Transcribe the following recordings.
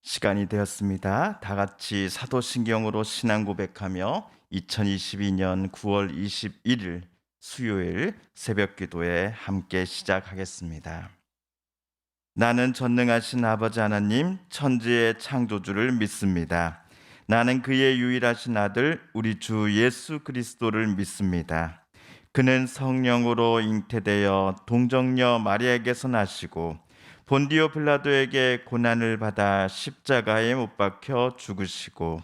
시간이 되었습니다. 다 같이 사도신경으로 신앙 고백하며 2022년 9월 21일 수요일 새벽 기도에 함께 시작하겠습니다. 나는 전능하신 아버지 하나님 천지의 창조주를 믿습니다. 나는 그의 유일하신 아들 우리 주 예수 그리스도를 믿습니다. 그는 성령으로 잉태되어 동정녀 마리아에게서 나시고 본디오 빌라도에게 고난을 받아 십자가에 못 박혀 죽으시고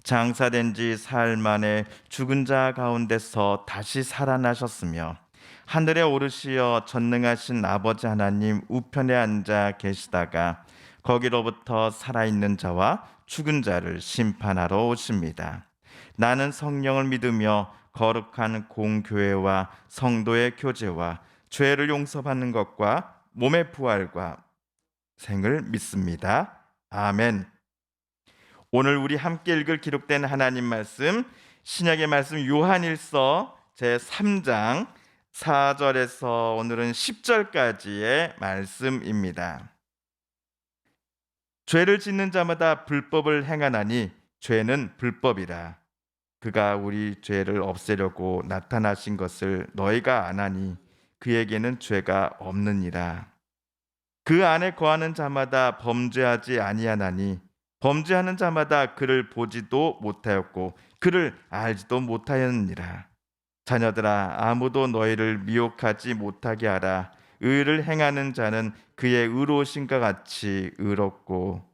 장사된 지 사흘 만에 죽은 자 가운데서 다시 살아나셨으며 하늘에 오르시어 전능하신 아버지 하나님 우편에 앉아 계시다가 거기로부터 살아있는 자와 죽은 자를 심판하러 오십니다. 나는 성령을 믿으며 거룩한 공교회와 성도의 교제와 죄를 용서받는 것과 몸의 부활과 생을 믿습니다. 아멘. 오늘 우리 함께 읽을 기록된 하나님 말씀 신약의 말씀 요한일서 제3장 4절에서 오늘은 10절까지의 말씀입니다. 죄를 짓는 자마다 불법을 행하나니 죄는 불법이라. 그가 우리 죄를 없애려고 나타나신 것을 너희가 아나니 그에게는 죄가 없느니라. 그 안에 거하는 자마다 범죄하지 아니하나니 범죄하는 자마다 그를 보지도 못하였고 그를 알지도 못하였느니라. 자녀들아 아무도 너희를 미혹하지 못하게 하라. 의를 행하는 자는 그의 의로우신과 같이 의롭고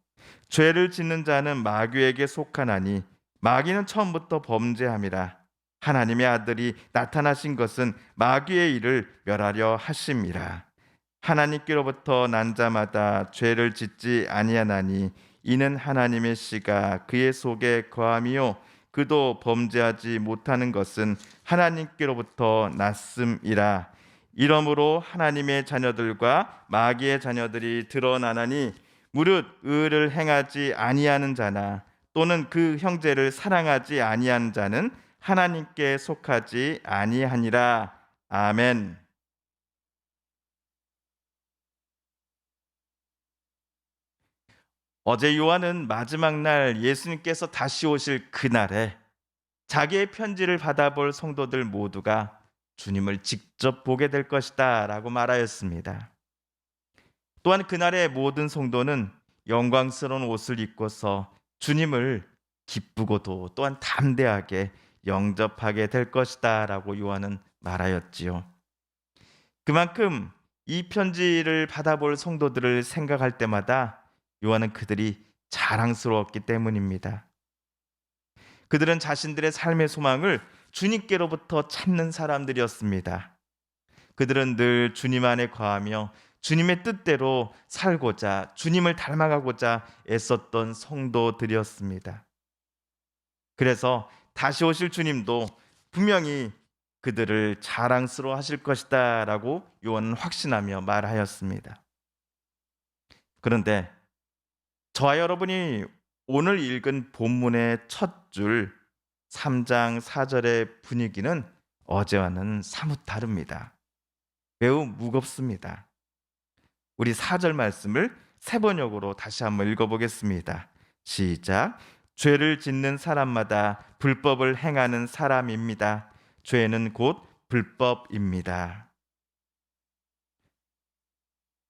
죄를 짓는 자는 마귀에게 속하나니 마귀는 처음부터 범죄함이라. 하나님의 아들이 나타나신 것은 마귀의 일을 멸하려 하심이라. 하나님께로부터 난 자마다 죄를 짓지 아니하나니 이는 하나님의 씨가 그의 속에 거함이요 그도 범죄하지 못하는 것은 하나님께로부터 났음이라. 이러므로 하나님의 자녀들과 마귀의 자녀들이 드러나나니 무릇 의를 행하지 아니하는 자나 또는 그 형제를 사랑하지 아니하는 자는 하나님께 속하지 아니하니라. 아멘. 어제 요한은 마지막 날 예수님께서 다시 오실 그날에 자기의 편지를 받아볼 성도들 모두가 주님을 직접 보게 될 것이다 라고 말하였습니다. 또한 그날의 모든 성도는 영광스러운 옷을 입고서 주님을 기쁘고도 또한 담대하게 영접하게 될 것이다 라고 요한은 말하였지요. 그만큼 이 편지를 받아볼 성도들을 생각할 때마다 요한은 그들이 자랑스러웠기 때문입니다. 그들은 자신들의 삶의 소망을 주님께로부터 찾는 사람들이었습니다. 그들은 늘 주님 안에 거하며 주님의 뜻대로 살고자 주님을 닮아가고자 애썼던 성도들이었습니다. 그래서 다시 오실 주님도 분명히 그들을 자랑스러워 하실 것이다 라고 요한은 확신하며 말하였습니다. 그런데 저와 여러분이 오늘 읽은 본문의 첫 줄 3장 4절의 분위기는 어제와는 사뭇 다릅니다. 매우 무겁습니다. 우리 4절 말씀을 세 번역으로 다시 한번 읽어보겠습니다. 시작. 죄를 짓는 사람마다 불법을 행하는 사람입니다. 죄는 곧 불법입니다.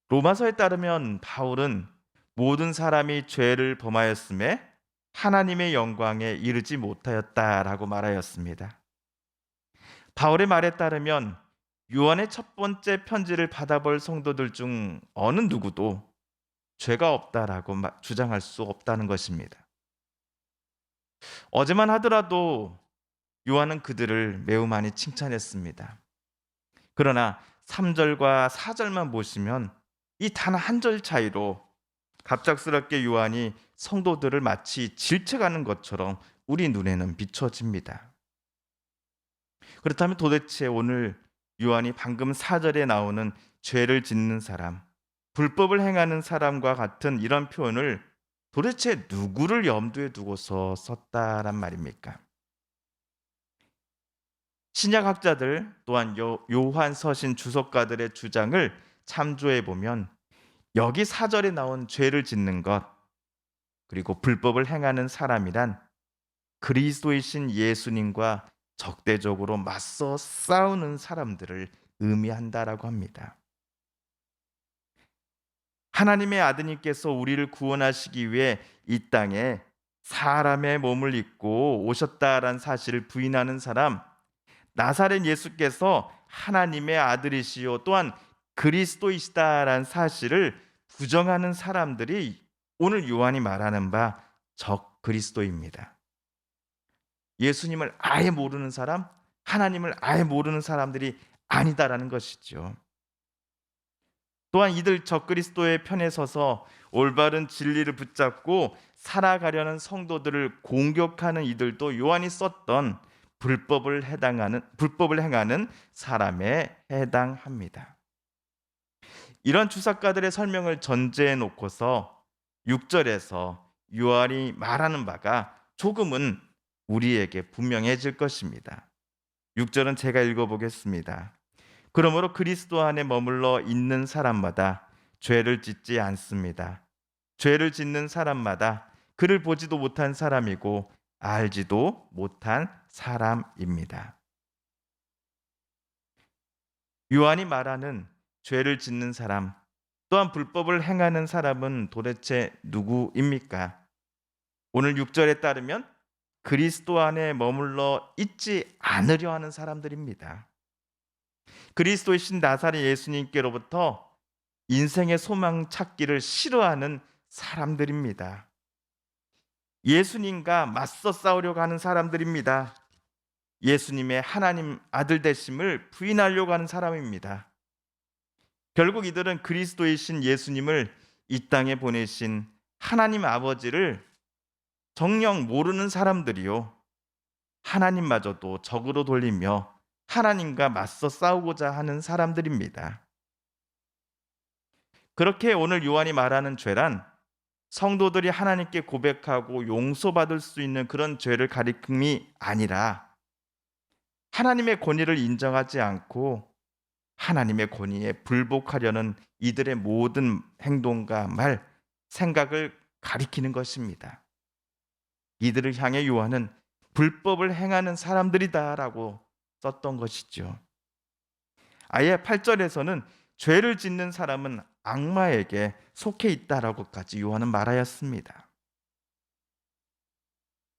로마서에 따르면 바울은 모든 사람이 죄를 범하였음에 하나님의 영광에 이르지 못하였다라고 말하였습니다. 바울의 말에 따르면 요한의 첫 번째 편지를 받아볼 성도들 중 어느 누구도 죄가 없다라고 주장할 수 없다는 것입니다. 어제만 하더라도 요한은 그들을 매우 많이 칭찬했습니다. 그러나 3절과 4절만 보시면 이 단 한 절 차이로 갑작스럽게 요한이 성도들을 마치 질책하는 것처럼 우리 눈에는 비춰집니다. 그렇다면 도대체 오늘 요한이 방금 4절에 나오는 죄를 짓는 사람, 불법을 행하는 사람과 같은 이런 표현을 도대체 누구를 염두에 두고서 썼다란 말입니까? 신약학자들 또한 요한 서신 주석가들의 주장을 참조해 보면 여기 4절에 나온 죄를 짓는 것, 그리고 불법을 행하는 사람이란 그리스도이신 예수님과 적대적으로 맞서 싸우는 사람들을 의미한다라고 합니다. 하나님의 아드님께서 우리를 구원하시기 위해 이 땅에 사람의 몸을 입고 오셨다라는 사실을 부인하는 사람, 나사렛 예수께서 하나님의 아들이시요 또한 그리스도이시다라는 사실을 부정하는 사람들이 오늘 요한이 말하는 바 적 그리스도입니다. 예수님을 아예 모르는 사람, 하나님을 아예 모르는 사람들이 아니다라는 것이죠. 또한 이들 적그리스도의 편에 서서 올바른 진리를 붙잡고 살아가려는 성도들을 공격하는 이들도 요한이 썼던 불법을 행하는 사람에 해당합니다. 이런 주석가들의 설명을 전제해 놓고서 6절에서 요한이 말하는 바가 조금은 우리에게 분명해질 것입니다. 6절은 제가 읽어보겠습니다. 그러므로 그리스도 안에 머물러 있는 사람마다 죄를 짓지 않습니다. 죄를 짓는 사람마다 그를 보지도 못한 사람이고 알지도 못한 사람입니다. 요한이 말하는 죄를 짓는 사람, 또한 불법을 행하는 사람은 도대체 누구입니까? 오늘 6절에 따르면 그리스도 안에 머물러 있지 않으려 하는 사람들입니다. 그리스도이신 나사렛 예수님께로부터 인생의 소망 찾기를 싫어하는 사람들입니다. 예수님과 맞서 싸우려고 하는 사람들입니다. 예수님의 하나님 아들 되심을 부인하려고 하는 사람입니다. 결국 이들은 그리스도이신 예수님을 이 땅에 보내신 하나님 아버지를 정녕 모르는 사람들이요, 하나님마저도 적으로 돌리며 하나님과 맞서 싸우고자 하는 사람들입니다. 그렇게 오늘 요한이 말하는 죄란 성도들이 하나님께 고백하고 용서받을 수 있는 그런 죄를 가리킴이 아니라 하나님의 권위를 인정하지 않고 하나님의 권위에 불복하려는 이들의 모든 행동과 말, 생각을 가리키는 것입니다. 이들을 향해 요한은 불법을 행하는 사람들이다라고 썼던 것이죠. 아예 8절에서는 죄를 짓는 사람은 악마에게 속해 있다라고까지 요한은 말하였습니다.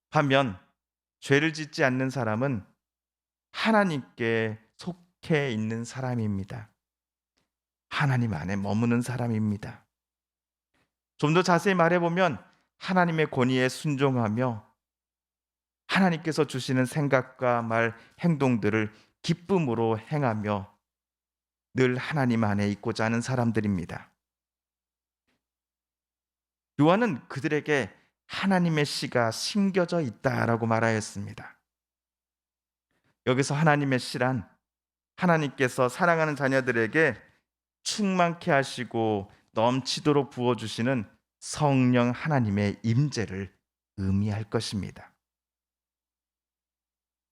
반면 죄를 짓지 않는 사람은 하나님께 속해 있는 사람입니다. 하나님 안에 머무는 사람입니다. 좀 더 자세히 말해보면 하나님의 권위에 순종하며 하나님께서 주시는 생각과 말, 행동들을 기쁨으로 행하며 늘 하나님 안에 있고자 하는 사람들입니다. 요한은 그들에게 하나님의 씨가 심겨져 있다라고 말하였습니다. 여기서 하나님의 씨란 하나님께서 사랑하는 자녀들에게 충만케 하시고 넘치도록 부어주시는 성령 하나님의 임재를 의미할 것입니다.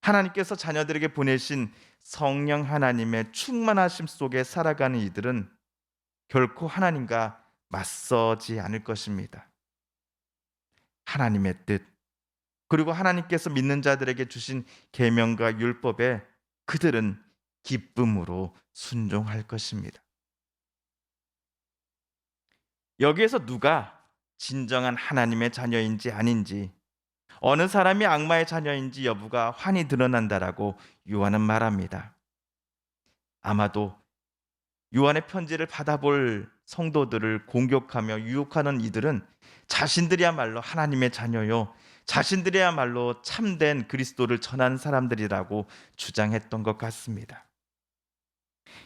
하나님께서 자녀들에게 보내신 성령 하나님의 충만하심 속에 살아가는 이들은 결코 하나님과 맞서지 않을 것입니다. 하나님의 뜻, 그리고 하나님께서 믿는 자들에게 주신 계명과 율법에 그들은 기쁨으로 순종할 것입니다. 여기에서 누가 진정한 하나님의 자녀인지 아닌지, 어느 사람이 악마의 자녀인지 여부가 환히 드러난다라고 요한은 말합니다. 아마도 요한의 편지를 받아볼 성도들을 공격하며 유혹하는 이들은 자신들이야말로 하나님의 자녀요, 자신들이야말로 참된 그리스도를 전한 사람들이라고 주장했던 것 같습니다.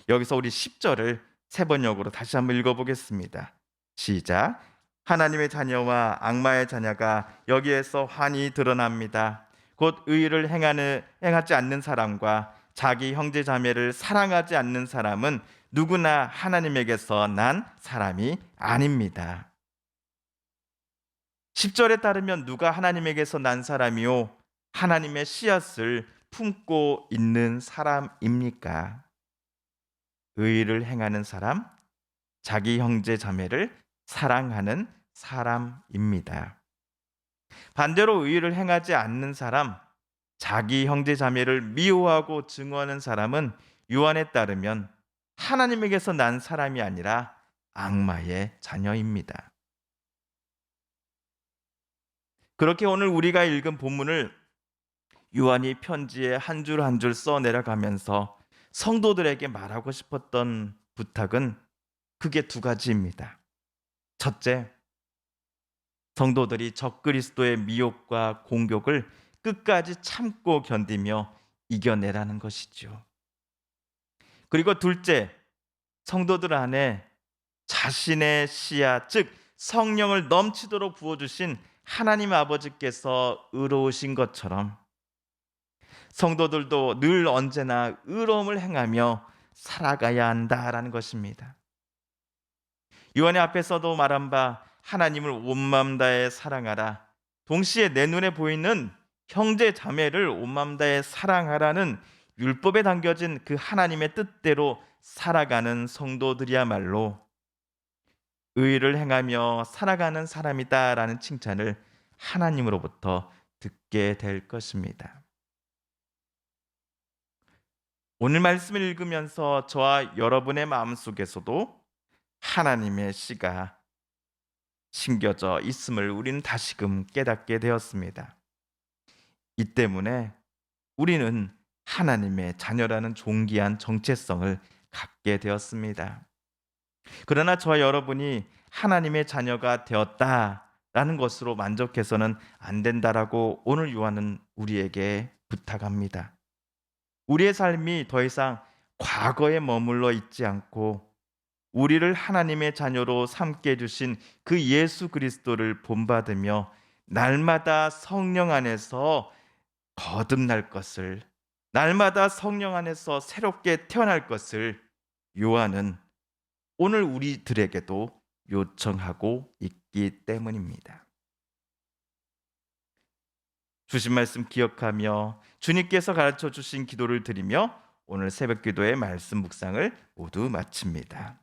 여기서 우리 10절을 세 번역으로 다시 한번 읽어보겠습니다. 시작. 하나님의 자녀와 악마의 자녀가 여기에서 환히 드러납니다. 곧 의를 행하지 않는 사람과 자기 형제 자매를 사랑하지 않는 사람은 누구나 하나님에게서 난 사람이 아닙니다. 10절에 따르면 누가 하나님에게서 난 사람이요 하나님의 씨앗을 품고 있는 사람입니까? 의를 행하는 사람, 자기 형제 자매를 사랑하는 사람입니다. 반대로 의를 행하지 않는 사람, 자기 형제 자매를 미워하고 증오하는 사람은 요한에 따르면 하나님에게서 난 사람이 아니라 악마의 자녀입니다. 그렇게 오늘 우리가 읽은 본문을 요한이 편지에 한 줄 한 줄 써 내려가면서 성도들에게 말하고 싶었던 부탁은 크게 두 가지입니다. 첫째, 성도들이 적그리스도의 미혹과 공격을 끝까지 참고 견디며 이겨내라는 것이죠. 그리고 둘째, 성도들 안에 자신의 씨앗, 즉 성령을 넘치도록 부어주신 하나님 아버지께서 의로우신 것처럼 성도들도 늘 언제나 의로움을 행하며 살아가야 한다라는 것입니다. 요한의 앞에서도 말한 바 하나님을 온 마음 다해 사랑하라. 동시에 내 눈에 보이는 형제 자매를 온 마음 다해 사랑하라는 율법에 담겨진 그 하나님의 뜻대로 살아가는 성도들이야말로 의를 행하며 살아가는 사람이다라는 칭찬을 하나님으로부터 듣게 될 것입니다. 오늘 말씀을 읽으면서 저와 여러분의 마음속에서도 하나님의 씨가 심겨져 있음을 우리는 다시금 깨닫게 되었습니다. 이 때문에 우리는 하나님의 자녀라는 존귀한 정체성을 갖게 되었습니다. 그러나 저와 여러분이 하나님의 자녀가 되었다라는 것으로 만족해서는 안 된다라고 오늘 요한은 우리에게 부탁합니다. 우리의 삶이 더 이상 과거에 머물러 있지 않고 우리를 하나님의 자녀로 삼게 해주신 그 예수 그리스도를 본받으며 날마다 성령 안에서 거듭날 것을, 날마다 성령 안에서 새롭게 태어날 것을 요한은 오늘 우리들에게도 요청하고 있기 때문입니다. 주신 말씀 기억하며 주님께서 가르쳐 주신 기도를 드리며 오늘 새벽 기도의 말씀 묵상을 모두 마칩니다.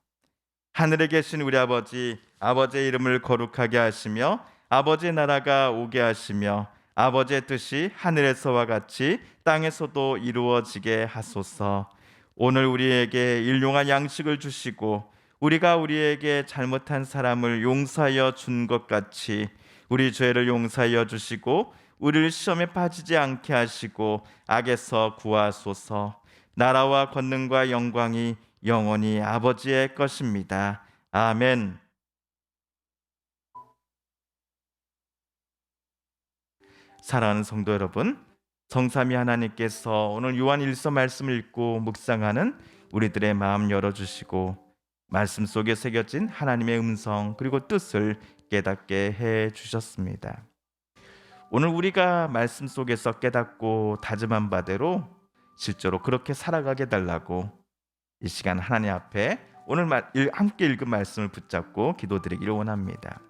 하늘에 계신 우리 아버지, 아버지의 이름을 거룩하게 하시며 아버지의 나라가 오게 하시며 아버지의 뜻이 하늘에서와 같이 땅에서도 이루어지게 하소서. 오늘 우리에게 일용할 양식을 주시고 우리가 우리에게 잘못한 사람을 용서하여 준 것 같이 우리 죄를 용서하여 주시고 우리를 시험에 빠지지 않게 하시고 악에서 구하소서. 나라와 권능과 영광이 영원히 아버지의 것입니다. 아멘. 사랑하는 성도 여러분, 성삼위 하나님께서 오늘 요한 1서 말씀을 읽고 묵상하는 우리들의 마음 열어주시고 말씀 속에 새겨진 하나님의 음성 그리고 뜻을 깨닫게 해 주셨습니다. 오늘 우리가 말씀 속에서 깨닫고 다짐한 바대로 실제로 그렇게 살아가게 달라고 이 시간 하나님 앞에 오늘 함께 읽은 말씀을 붙잡고 기도드리기를 원합니다.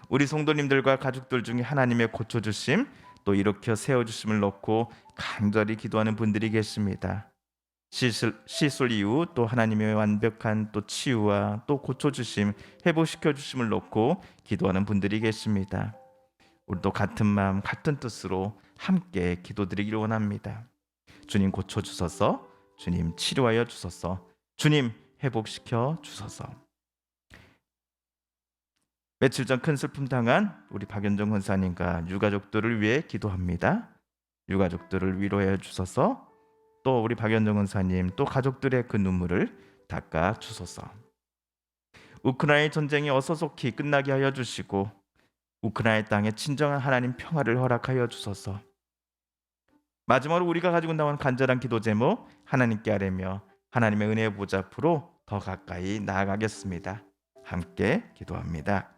우리 성도님들과 가족들 중에 하나님의 고쳐주심 또 일으켜 세워주심을 놓고 간절히 기도하는 분들이 계십니다. 시술 이후 또 하나님의 완벽한 또 치유와 또 고쳐주심 회복시켜 주심을 놓고 기도하는 분들이 계십니다. 우리도 같은 마음 같은 뜻으로 함께 기도드리기를 원합니다. 주님 고쳐주소서, 주님 치료하여 주소서, 주님 회복시켜 주소서. 며칠 전 큰 슬픔 당한 우리 박연정 권사님과 유가족들을 위해 기도합니다. 유가족들을 위로해 주소서. 또 우리 박연정 권사님 또 가족들의 그 눈물을 닦아 주소서. 우크라이나 전쟁이 어서속히 끝나게 하여 주시고 우크라이나 땅에 진정한 하나님 평화를 허락하여 주소서. 마지막으로 우리가 가지고 나온 간절한 기도 제목 하나님께 아뢰며 하나님의 은혜의 보좌 앞으로 더 가까이 나아가겠습니다. 함께 기도합니다.